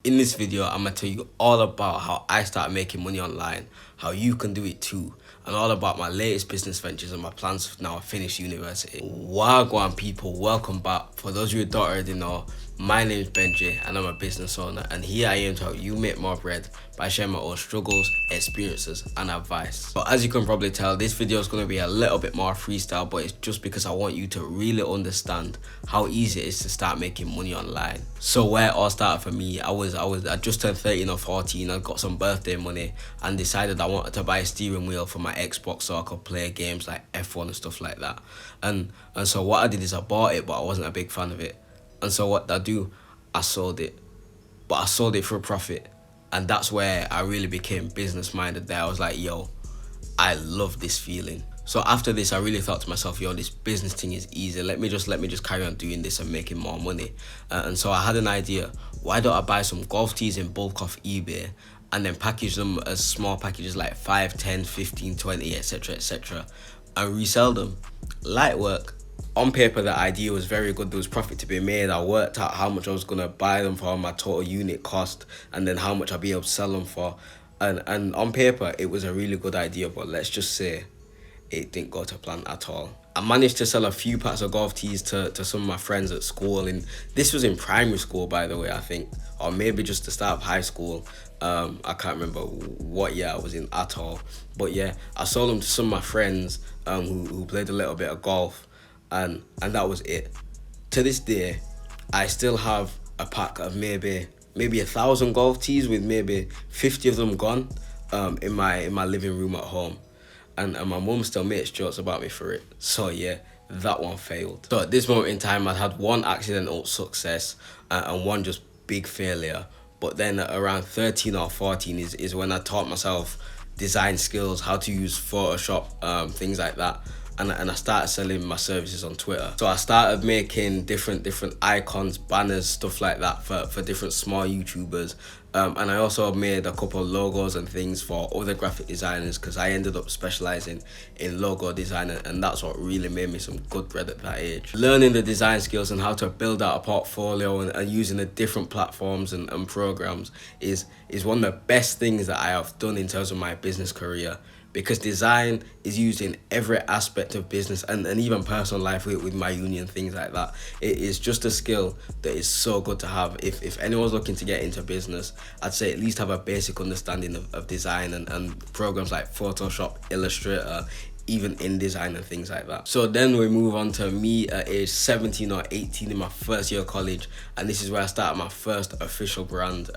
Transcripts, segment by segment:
In this video, I'm going to tell you all about how I started making money online, how you can do it too, and all about my latest business ventures and my plans now I finish university. Wagwarn people, welcome back. For those of you who don't already know, my name is Benji and I'm a business owner, and here I aim to help you make more bread by sharing my own struggles, experiences and advice. But as you can probably tell, this video is going to be a little bit more freestyle, but it's just because I want you to really understand how easy it is to start making money online. So where it all started for me, I just turned 13 or 14, I got some birthday money and decided I wanted to buy a steering wheel for my Xbox so I could play games like F1 and stuff like that. And so what I did is I bought it, but I wasn't a big fan of it. And so what did I do? I sold it. But I sold it for a profit. And that's where I really became business minded there. I was like, yo, I love this feeling. So after this, I really thought to myself, yo, this business thing is easy. Let me just carry on doing this and making more money. And so I had an idea. Why don't I buy some golf tees in bulk off eBay and then package them as small packages like 5, 10, 15, 20, etc., etc., and resell them? Light work. On paper, the idea was very good. There was profit to be made. I worked out how much I was going to buy them for, my total unit cost, and then how much I'd be able to sell them for. And on paper, it was a really good idea, but let's just say it didn't go to plan at all. I managed to sell a few packs of golf tees to some of my friends at school, and this was in primary school, by the way, I think, or maybe just the start of high school. I can't remember what year I was in at all, but yeah, I sold them to some of my friends who played a little bit of golf. And that was it. To this day, I still have a pack of maybe 1,000 golf tees with maybe 50 of them gone in my living room at home, and my mum still makes jokes about me for it. So yeah, that one failed. So at this moment in time, I'd had one accidental success and one just big failure. But then around 13 or 14 is when I taught myself design skills, how to use Photoshop, things like that. And I started selling my services on Twitter. So I started making different icons, banners, stuff like that for different small YouTubers. And I also made a couple of logos and things for other graphic designers, because I ended up specializing in logo design, and that's what really made me some good bread at that age. Learning the design skills and how to build out a portfolio and using the different platforms and programs is one of the best things that I have done in terms of my business career. Because design is used in every aspect of business and even personal life with my union, things like that. It is just a skill that is so good to have. If anyone's looking to get into business, I'd say at least have a basic understanding of design and programs like Photoshop, Illustrator, even InDesign and things like that. So then we move on to me at age 17 or 18 in my first year of college, and this is where I started my first official brand.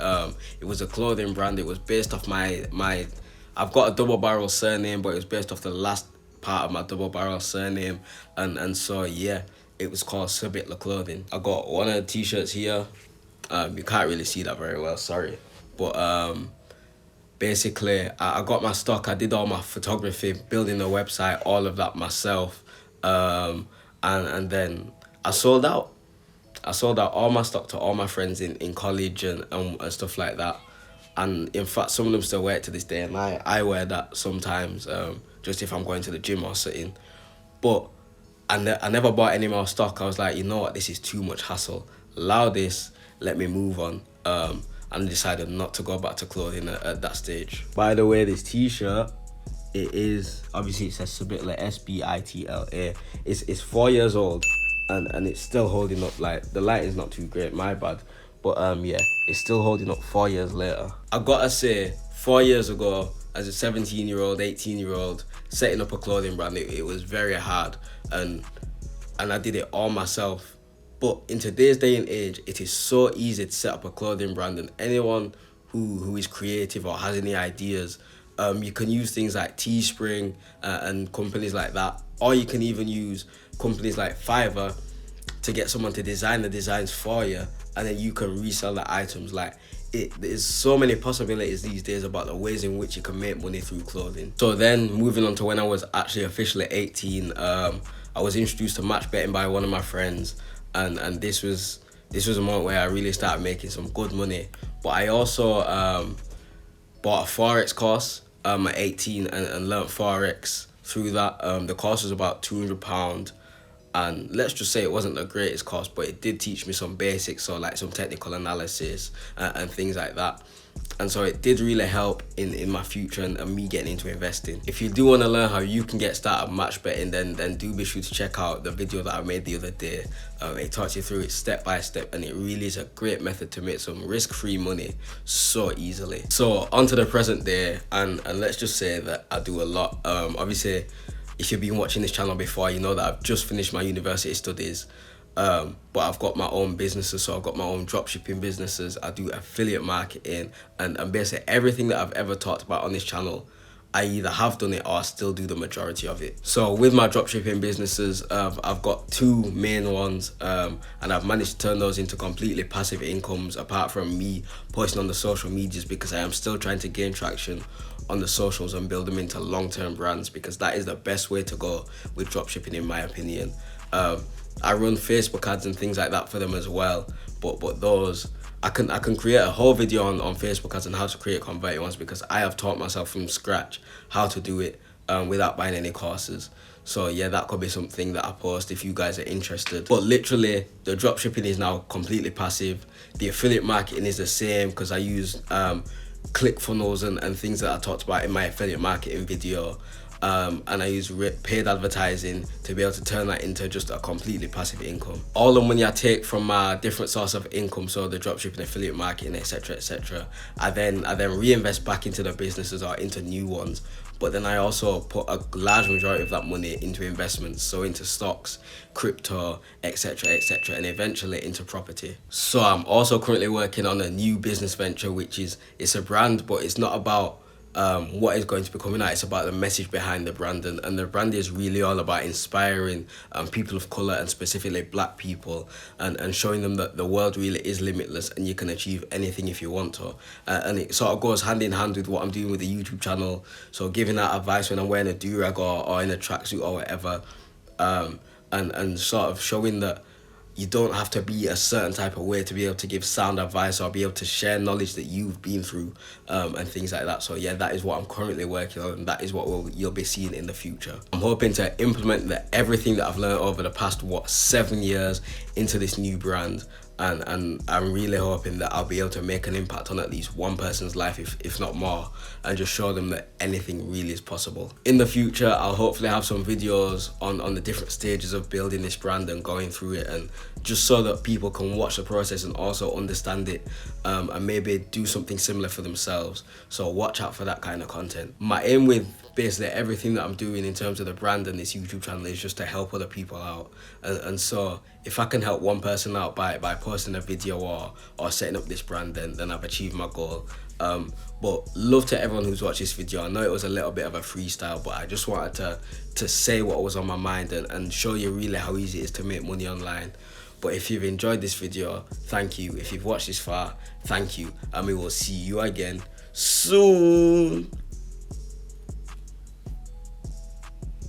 It was a clothing brand. It was based off my I've got a double barrel surname, but it was based off the last part of my double barrel surname, and so yeah, it was called Subitler Clothing. I got one of the t-shirts here. You can't really see that very well, sorry, but basically I got my stock. I did all my photography, building the website, all of that myself, and then I sold out all my stock to all my friends in college and stuff like that. And in fact, some of them still wear it to this day, and I wear that sometimes, just if I'm going to the gym or something. But I never bought any more stock. I was like, you know what, this is too much hassle. Allow this, let me move on. And decided not to go back to clothing at that stage. By the way, this t-shirt, it says Subitler, SBITLA. It's 4 years old, and it's still holding up. Like, the light is not too great, my bad. But yeah, it's still holding up 4 years later. I gotta say, 4 years ago, as a 17-year-old, 18-year-old, setting up a clothing brand, it was very hard, and I did it all myself. But in today's day and age, it is so easy to set up a clothing brand, and anyone who is creative or has any ideas, you can use things like Teespring and companies like that, or you can even use companies like Fiverr to get someone to design the designs for you, and then you can resell the items. Like, there's so many possibilities these days about the ways in which you can make money through clothing. So then moving on to when I was actually officially 18, I was introduced to match betting by one of my friends, and this was a moment where I really started making some good money. But I also bought a Forex course at 18 and learned Forex through that. The course was about £200. And let's just say it wasn't the greatest course, but it did teach me some basics, so like some technical analysis and things like that. And so it did really help in my future and me getting into investing. If you do want to learn how you can get started match betting, then do be sure to check out the video that I made the other day. It taught you through it step by step, and it really is a great method to make some risk-free money so easily. So onto the present day, and let's just say that I do a lot. Obviously, if you've been watching this channel before, you know that I've just finished my university studies. But I've got my own businesses, so I've got my own dropshipping businesses. I do affiliate marketing, and basically everything that I've ever talked about on this channel, I either have done it or I still do the majority of it. So with my dropshipping businesses, I've got two main ones, and I've managed to turn those into completely passive incomes apart from me posting on the social medias, because I am still trying to gain traction on the socials and build them into long-term brands, because that is the best way to go with dropshipping in my opinion. I run Facebook ads and things like that for them as well, but those I can create a whole video on Facebook ads and how to create converting ones, because I have taught myself from scratch how to do it without buying any courses. So yeah, that could be something that I post if you guys are interested. But literally, the dropshipping is now completely passive. The affiliate marketing is the same, because I use ClickFunnels and things that I talked about in my affiliate marketing video. And I use paid advertising to be able to turn that into just a completely passive income. All the money I take from my different source of income, so the dropshipping, affiliate marketing, etc., I then reinvest back into the businesses or into new ones. But then I also put a large majority of that money into investments, so into stocks, crypto, etc., and eventually into property. So I'm also currently working on a new business venture, which it's a brand, but it's not about what is going to be coming out. It's about the message behind the brand, and the brand is really all about inspiring people of color, and specifically black people, and showing them that the world really is limitless and you can achieve anything if you want to. And it sort of goes hand in hand with what I'm doing with the YouTube channel, so giving that advice when I'm wearing a do-rag or in a tracksuit or whatever, and sort of showing that you don't have to be a certain type of way to be able to give sound advice or be able to share knowledge that you've been through, and things like that. So yeah, that is what I'm currently working on, and that is what you'll be seeing in the future. I'm hoping to implement everything that I've learned over the past 7 years into this new brand, and I'm really hoping that I'll be able to make an impact on at least one person's life, if not more, and just show them that anything really is possible. In the future, I'll hopefully have some videos on the different stages of building this brand and going through it, and just so that people can watch the process and also understand it, and maybe do something similar for themselves. So watch out for that kind of content. My aim with basically everything that I'm doing in terms of the brand and this YouTube channel is just to help other people out, and so if I can help one person out by posting a video or setting up this brand, then I've achieved my goal. But love to everyone who's watched this video. I know it was a little bit of a freestyle, but I just wanted to say what was on my mind and show you really how easy it is to make money online. But if you've enjoyed this video, thank you. If you've watched this far, thank you, and we will see you again soon.